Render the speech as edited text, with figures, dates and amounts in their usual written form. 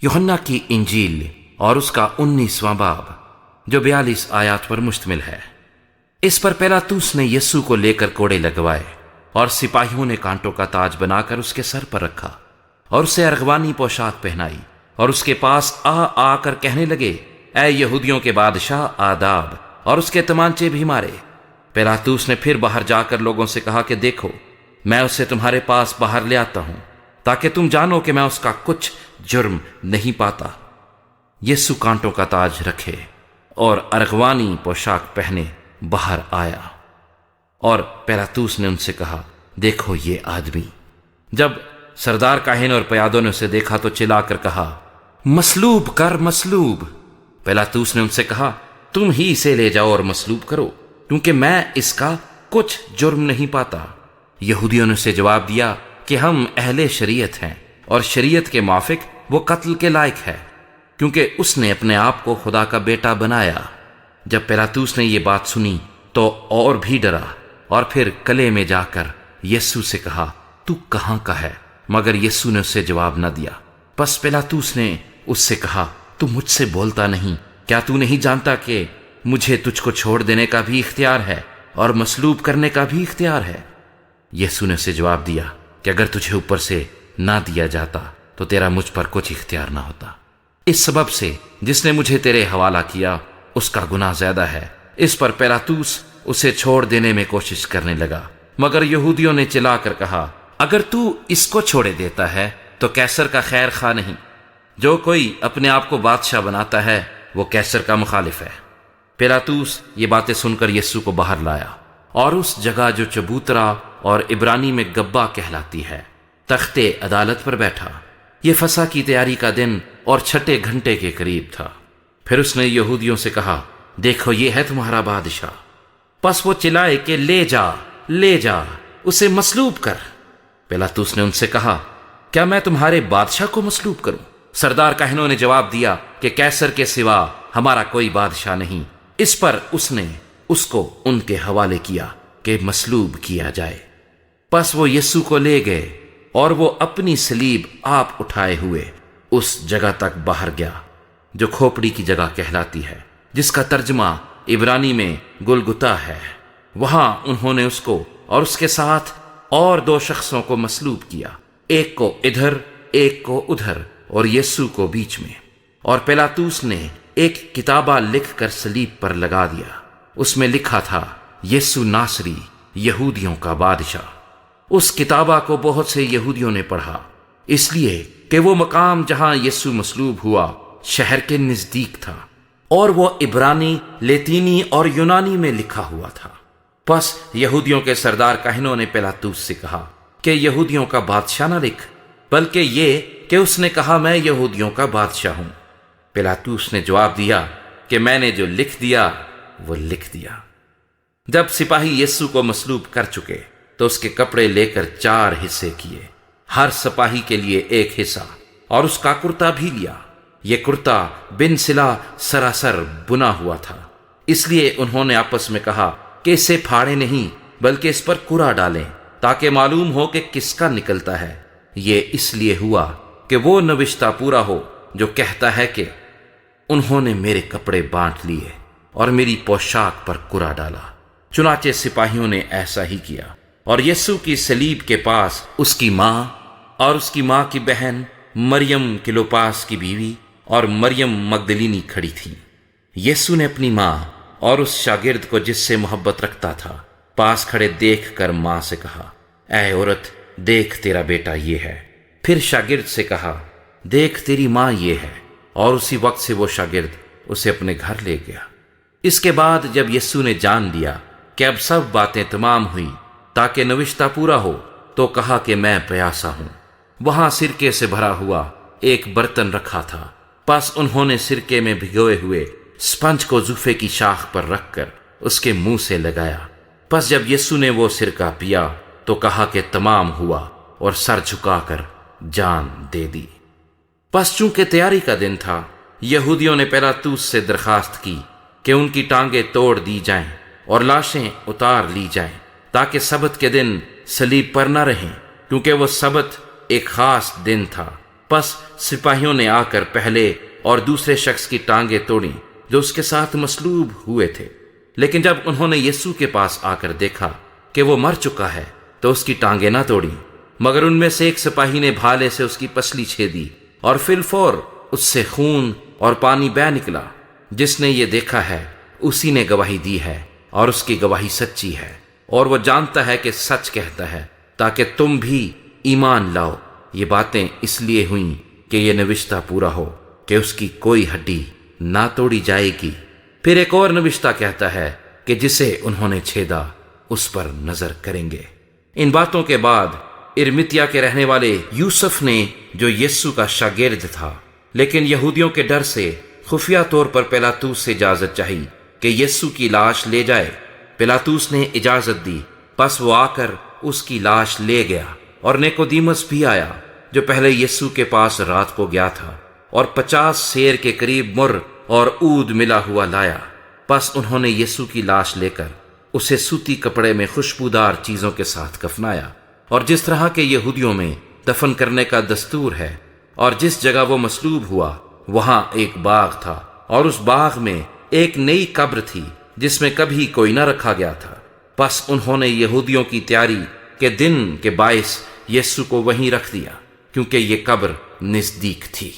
यूहन्ना की इंजील और उसका 19वां बाब जो 42 आयात पर मुश्तमिल है। इस पर पिलातुस ने यीशु को लेकर कोड़े लगवाए और सिपाहियों ने कांटों का ताज बनाकर उसके सर पर रखा और उसे अरगवानी पोशाक पहनाई और उसके पास आकर कहने लगे, ऐ यहूदियों के बादशाह आदाब, और उसके तमांचे भी मारे। पिलातुस ने फिर बाहर जाकर लोगों से कहा कि देखो, मैं उसे तुम्हारे पास बाहर ले आता हूं ताकि तुम जानो कि मैं उसका कुछ जुर्म नहीं पाता। यीशु कांटों का ताज रखे और अरगवानी पोशाक पहने बाहर आया और पिलातुस ने उनसे कहा, देखो ये आदमी। जब सरदार काहिन और प्यादों ने उसे देखा तो चिल्लाकर कहा, मसलूब कर, मसलूब। पिलातुस ने उनसे कहा, तुम ही इसे ले जाओ और मसलूब करो, क्योंकि मैं इसका कुछ जुर्म नहीं पाता। यहूदियों ने उसे जवाब दिया कि हम अहले शरीयत हैं और शरीयत के माफिक वो कत्ल के लायक है, क्योंकि उसने अपने आप को खुदा का बेटा बनाया। जब पिलातुस ने ये बात सुनी तो और भी डरा और फिर कले में जाकर यीशु से कहा, तू कहाँ का है? मगर यीशु ने उससे जवाब न दिया। बस पिलातुस ने उससे कहा, तू मुझसे बोलता नहीं? क्या तू नहीं जानता कि मुझे तुझको छोड़ देने का भी इख्तियार है और मसलूब करने का भी इख्तियार है? यीशु ने उसे जवाब दिया कि अगर तुझे ऊपर से ना दिया जाता तो तेरा मुझ पर कुछ इख्तियार ना होता। इस सबब से जिसने मुझे तेरे हवाला किया उसका गुनाह ज्यादा है। इस पर पिलातुस उसे छोड़ देने में कोशिश करने लगा, मगर यहूदियों ने चिल्लाकर कहा, अगर तू इसको छोड़े देता है तो कैसर का खैर खा नहीं। जो कोई अपने आप को बादशाह बनाता है वो कैसर का मुखालिफ है। पिलातुस ये बातें सुनकर यीशु को बाहर लाया और उस जगह जो चबूतरा और इब्रानी में गब्बा कहलाती है, तख्ते अदालत पर बैठा। ये फसह की तैयारी का दिन और छठे घंटे के करीब था। फिर उसने यहूदियों से कहा, देखो ये है तुम्हारा बादशाह। बस वो चिल्लाए कि ले जा, ले जा, उसे मसलूब कर। पिलातुस ने उनसे कहा, क्या मैं तुम्हारे बादशाह को मसलूब करूं? सरदार काहिनों ने जवाब दिया कि कैसर के सिवा हमारा कोई बादशाह नहीं। इस पर उसने उसको उनके हवाले किया कि मसलूब किया जाए। बस वो यीशु को ले गए और वो अपनी सलीब आप उठाए हुए उस जगह तक बाहर गया जो खोपड़ी की जगह कहलाती है, जिसका तर्जमा इब्रानी में गुलगुता है। वहां उन्होंने उसको और उसके साथ और 2 शख्सों को मसलूब किया, एक को इधर एक को उधर और यीशु को बीच में। और पिलातुस ने एक किताबा लिख कर सलीब पर लगा दिया। उसमें लिखा था, यीशु नासरी, यहूदियों का बादशाह। उस किताबा को बहुत से यहूदियों ने पढ़ा, इसलिए कि वो मकाम जहां यीशु मसलूब हुआ शहर के नजदीक था और वो इब्रानी, लेतीनी और यूनानी में लिखा हुआ था। बस यहूदियों के सरदार काहिनों ने पिलातुस से कहा कि यहूदियों का बादशाह न लिख, बल्कि ये कि उसने कहा, मैं यहूदियों का बादशाह हूं। पिलातुस ने जवाब दिया कि मैंने जो लिख दिया वो लिख दिया। जब सिपाही यीशु को मसलूब कर चुके तो उसके कपड़े लेकर 4 हिस्से किए, हर सिपाही के लिए एक हिस्सा, और उसका कुर्ता भी लिया। ये कुर्ता बिन सिला सरासर बुना हुआ था, इसलिए उन्होंने आपस में कहा कि इसे फाड़े नहीं बल्कि इस पर कुरा डालें ताकि मालूम हो कि किसका निकलता है। ये इसलिए हुआ कि वो नविश्ता पूरा हो जो कहता है कि उन्होंने मेरे कपड़े बांट लिए और मेरी पोशाक पर कुरा डाला। चुनाचे सिपाहियों ने ऐसा ही किया और यीशु की सलीब के पास उसकी माँ और उसकी माँ की बहन मरियम किलोपास की बीवी और मरियम मगदलीनी खड़ी थी। यीशु ने अपनी माँ और उस शागिर्द को जिससे मोहब्बत रखता था पास खड़े देख कर माँ से कहा, ऐ औरत, देख तेरा बेटा ये है। फिर शागिर्द से कहा, देख तेरी माँ ये है, और उसी वक्त से वो शागिर्द उसे अपने घर ले गया। इसके बाद जब यीशु ने जान लिया कि अब सब बातें तमाम हुई ताकि नविश्ता पूरा हो, तो कहा कि मैं प्यासा हूं। वहां सिरके से भरा हुआ एक बर्तन रखा था। बस उन्होंने सिरके में भिगोए हुए स्पंज को जुफे की शाख पर रखकर उसके मुंह से लगाया। बस जब यीशु ने वो सिरका पिया तो कहा कि तमाम हुआ और सर झुकाकर जान दे दी। बस चूंकि तैयारी का दिन था, यहूदियों ने पिलातुस से दरखास्त की कि उनकी टांगें तोड़ दी जाएं और लाशें उतार ली जाएं ताकि सबत के दिन सलीब पर न रहें, क्योंकि वो सबत एक खास दिन था پس سپاہیوں نے آ کر پہلے اور دوسرے شخص کی ٹانگیں توڑی جو اس کے ساتھ مصلوب ہوئے تھے، لیکن جب انہوں نے یسوع کے پاس آ کر دیکھا کہ وہ مر چکا ہے تو اس کی ٹانگیں نہ توڑی، مگر ان میں سے ایک سپاہی نے بھالے سے اس کی پسلی چھیدی اور فی الفور اس سے خون اور پانی بہہ نکلا۔ جس نے یہ دیکھا ہے اسی نے گواہی دی ہے، اور اس کی گواہی سچی ہے، اور وہ جانتا ہے کہ سچ کہتا ہے، تاکہ تم بھی ایمان لاؤ۔ یہ باتیں اس لیے ہوئیں کہ یہ نوشتہ پورا ہو کہ اس کی کوئی ہڈی نہ توڑی جائے گی۔ پھر ایک اور نوشتہ کہتا ہے کہ جسے انہوں نے چھیدا اس پر نظر کریں گے۔ ان باتوں کے بعد ارمتیا کے رہنے والے یوسف نے، جو یسوع کا شاگرد تھا لیکن یہودیوں کے ڈر سے خفیہ طور پر پیلاطوس سے اجازت چاہی کہ یسوع کی لاش لے جائے۔ پیلاطوس نے اجازت دی، پس وہ آ کر اس کی لاش لے گیا، اور نیکودیمس بھی آیا جو پہلے یسوع کے پاس رات کو گیا تھا، اور 50 سیر کے قریب مر اور عود ملا ہوا لایا۔ پس انہوں نے یسوع کی لاش لے کر اسے سوتی کپڑے میں خوشبودار چیزوں کے ساتھ کفنایا، اور جس طرح کے یہودیوں میں دفن کرنے کا دستور ہے، اور جس جگہ وہ مصلوب ہوا وہاں ایک باغ تھا، اور اس باغ میں ایک نئی قبر تھی جس میں کبھی کوئی نہ رکھا گیا تھا۔ پس انہوں نے یہودیوں کی تیاری کے دن کے باعث یسوع کو وہیں رکھ دیا، کیونکہ یہ قبر نزدیک تھی۔